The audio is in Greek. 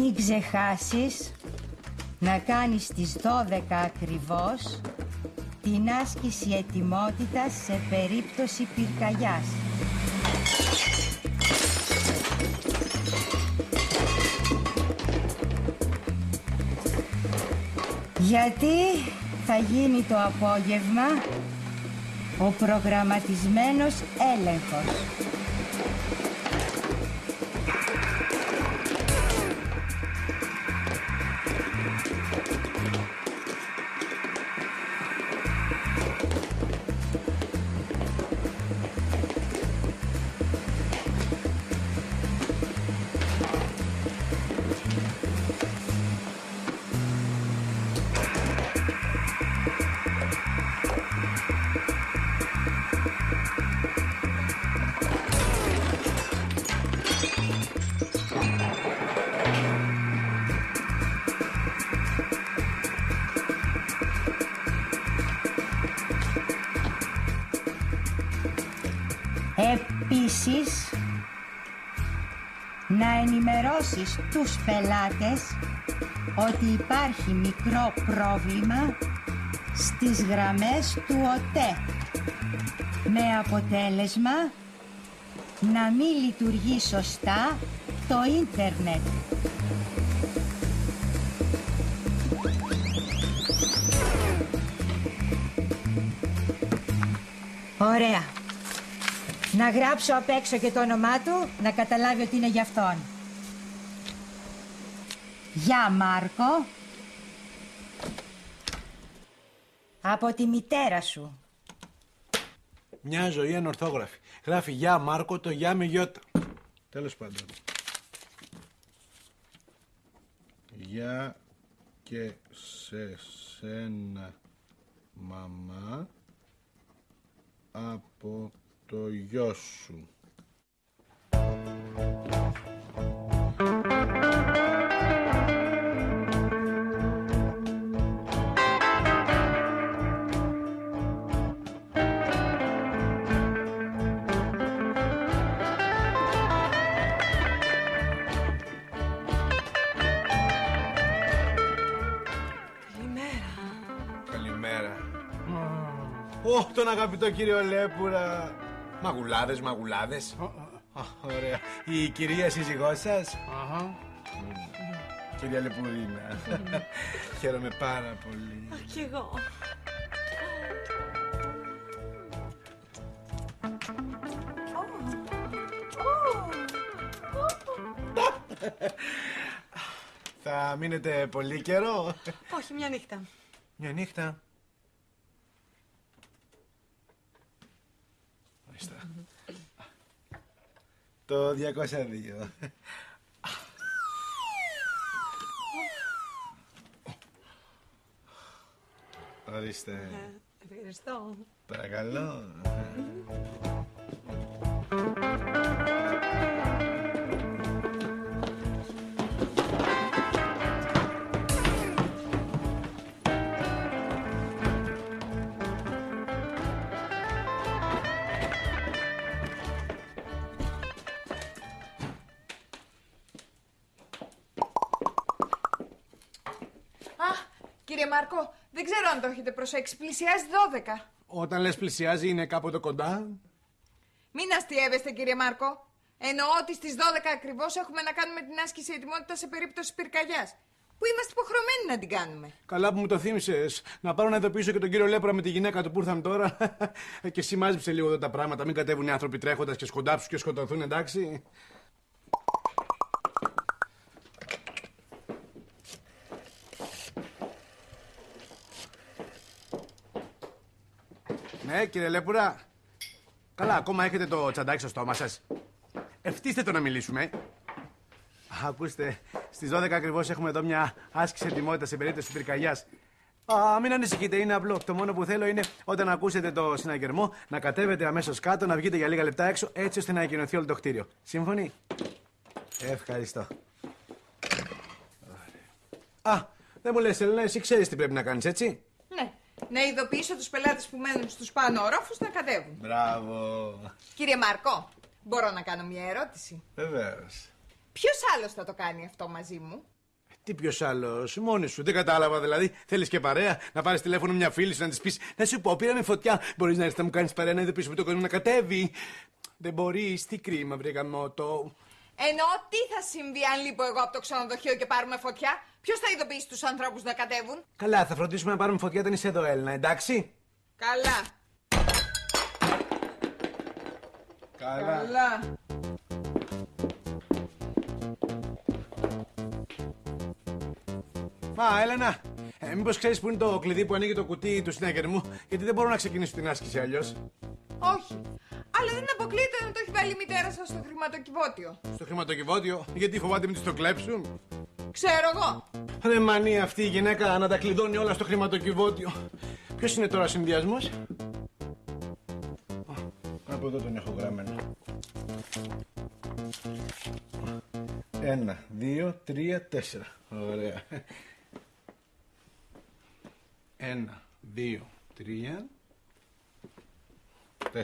Μην ξεχάσεις να κάνεις στις 12 ακριβώς την άσκηση ετοιμότητας σε περίπτωση πυρκαγιάς. Γιατί θα γίνει το απόγευμα ο προγραμματισμένος έλεγχος. Επίσης, να ενημερώσεις τους πελάτες ότι υπάρχει μικρό πρόβλημα στις γραμμές του ΟΤΕ, με αποτέλεσμα να μην λειτουργεί σωστά το ίντερνετ. Ωραία. Να γράψω απ' έξω και το όνομά του, να καταλάβει ότι είναι για αυτόν. Γεια Μάρκο. Από τη μητέρα σου. Μια ζωή ανορθόγραφη. Γράφει γεια Μάρκο, το γεια με γιώτα. Τέλος πάντων. Γεια και σε σένα, μαμά, από το γιο σου. Καλημέρα. Τον αγαπητό κύριο Λέπουρα. Μαγουλάδες, μαγουλάδες. Ωραία. Η κυρία σύζυγός σας. Κυρία Λεπουρίνα. Χαίρομαι πάρα πολύ. Κι εγώ. Θα μείνετε πολύ καιρό? Όχι, μια νύχτα. Μια νύχτα. Το 202. Ορίστε. Ευχαριστώ. Παρακαλώ. Κύριε Μάρκο, δεν ξέρω αν το έχετε προσέξει. Πλησιάζει 12. Όταν λες πλησιάζει, είναι κάποτε κοντά. Μην αστιεύεστε, κύριε Μάρκο. Εννοώ ότι στις 12 ακριβώς έχουμε να κάνουμε την άσκηση ετοιμότητας σε περίπτωση πυρκαγιάς. Που είμαστε υποχρεωμένοι να την κάνουμε. Καλά που μου το θύμισες. Να πάρω να ειδοποιήσω και τον κύριο Λέπουρα με τη γυναίκα του που ήρθαν τώρα. Και εσύ μάζεψε λίγο εδώ τα πράγματα. Μην κατέβουν οι άνθρωποι τρέχοντας και σκοντάψουν και σκοτωθούν, εντάξει. Ναι, κύριε Λέπουρα. Καλά, ακόμα έχετε το τσαντάκι στο στόμα σας. Ευτύστε το να μιλήσουμε. Ακούστε, στις 12 ακριβώς έχουμε εδώ μια άσκηση ετοιμότητας σε περίπτωση πυρκαγιάς. Μην ανησυχείτε, είναι απλό. Το μόνο που θέλω είναι όταν ακούσετε το συναγερμό να κατέβετε αμέσως κάτω, να βγείτε για λίγα λεπτά έξω, έτσι ώστε να εγκαινωθεί όλο το κτίριο. Σύμφωνοι? Ευχαριστώ. Δεν μου λες, Ελένα, εσύ ξέρεις τι πρέπει να κάνεις, έτσι? Ναι. Να ειδοποιήσω τους πελάτες που μένουν στους πάνω ορόφους να κατέβουν. Μπράβο. Κύριε Μάρκο, μπορώ να κάνω μια ερώτηση? Βεβαίως. Ποιος άλλος θα το κάνει αυτό μαζί μου? Τι ποιος άλλος, μόνη σου, δεν κατάλαβα δηλαδή. Θέλεις και παρέα, να πάρεις τηλέφωνο μια φίλη σου να της πεις: να σου πω, πήραμε φωτιά. Μπορείς να έρθεις να μου κάνεις παρέα, να ειδοποιήσουμε τον κόσμο να κατέβει. Δεν μπορείς, τι κρίμα, βρε γαμότο. Εννοώ τι θα συμβεί αν λείπω εγώ από το ξενοδοχείο και πάρουμε φωτιά. Ποιος θα ειδοποιήσει τους ανθρώπους να κατέβουν? Καλά, θα φροντίσουμε να πάρουμε φωτιά όταν είσαι εδώ, Έλληνα, εντάξει. Καλά. Καλά. Μα, Έλενα, μήπως ξέρεις που είναι το κλειδί που ανοίγει το κουτί του συνέγερμου, γιατί δεν μπορώ να ξεκινήσω την άσκηση αλλιώς. Όχι. Αλλά δεν αποκλείεται να το έχει βάλει η μητέρα σας στο χρηματοκιβώτιο. Στο χρηματοκιβώτιο, γιατί φοβάται μην της το κλέψουν. Ξέρω εγώ. Ρε μανία αυτή η γυναίκα να τα κλειδώνει όλα στο χρηματοκιβώτιο. Ποιος είναι τώρα ο συνδυασμός? Από εδώ τον έχω γραμμένο. 1, 2, 3, 4. Ωραία. 1, 2, 3, 4.